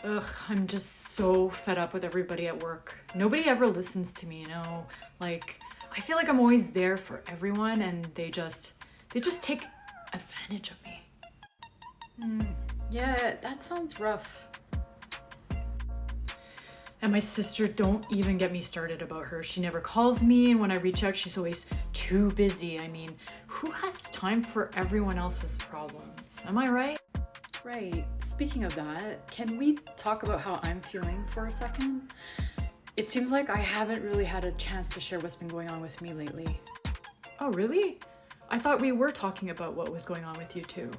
Ugh, I'm just so fed up with everybody at work. Nobody ever listens to me, you know? Like, I feel like I'm always there for everyone and they just take advantage of me. Yeah, that sounds rough. And my sister, don't even get me started about her. She never calls me, and when I reach out, she's always too busy. I mean, who has time for everyone else's problems? Am I right? Right. Speaking of that, can we talk about how I'm feeling for a second? It seems like I haven't really had a chance to share what's been going on with me lately. Oh, really? I thought we were talking about what was going on with you too.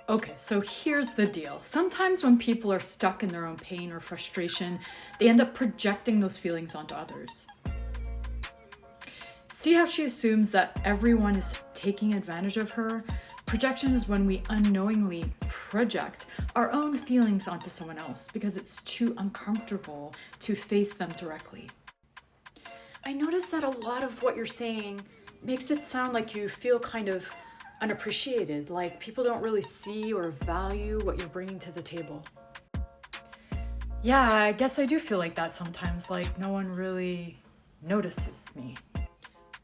Okay, so here's the deal. Sometimes when people are stuck in their own pain or frustration, they end up projecting those feelings onto others. See how she assumes that everyone is taking advantage of her? Projection is when we unknowingly project our own feelings onto someone else because it's too uncomfortable to face them directly. I notice that a lot of what you're saying makes it sound like you feel kind of unappreciated, like people don't really see or value what you're bringing to the table. Yeah, I guess I do feel like that sometimes, like no one really notices me.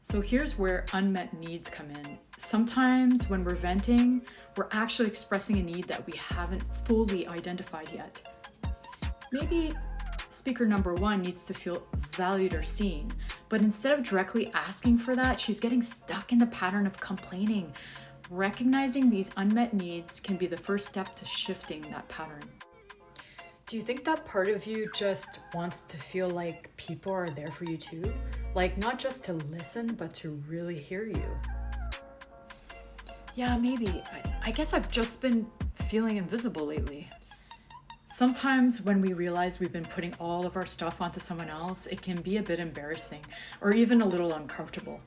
So here's where unmet needs come in. Sometimes when we're venting, we're actually expressing a need that we haven't fully identified yet. Maybe speaker number one needs to feel valued or seen, but instead of directly asking for that, she's getting stuck in the pattern of complaining. Recognizing these unmet needs can be the first step to shifting that pattern. Do you think that part of you just wants to feel like people are there for you too? Like not just to listen, but to really hear you? Yeah, maybe. I guess I've just been feeling invisible lately. Sometimes when we realize we've been putting all of our stuff onto someone else, it can be a bit embarrassing or even a little uncomfortable.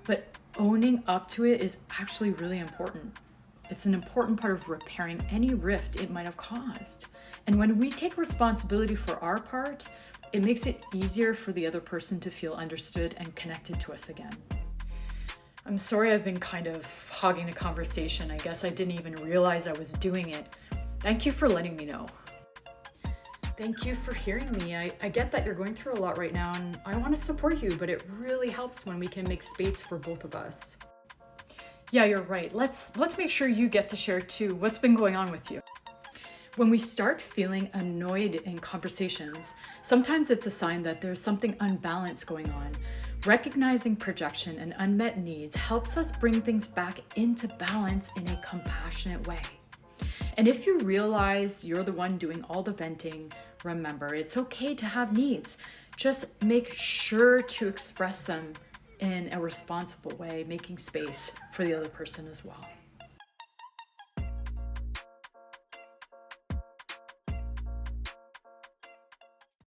But owning up to it is actually really important. It's an important part of repairing any rift it might have caused. And when we take responsibility for our part, it makes it easier for the other person to feel understood and connected to us again. I'm sorry I've been kind of hogging the conversation. I guess I didn't even realize I was doing it. Thank you for letting me know. Thank you for hearing me. I get that you're going through a lot right now and I want to support you, but it really helps when we can make space for both of us. Yeah, you're right. Let's make sure you get to share too. What's been going on with you? When we start feeling annoyed in conversations, sometimes it's a sign that there's something unbalanced going on. Recognizing projection and unmet needs helps us bring things back into balance in a compassionate way. And if you realize you're the one doing all the venting, remember, it's okay to have needs. Just make sure to express them in a responsible way, making space for the other person as well.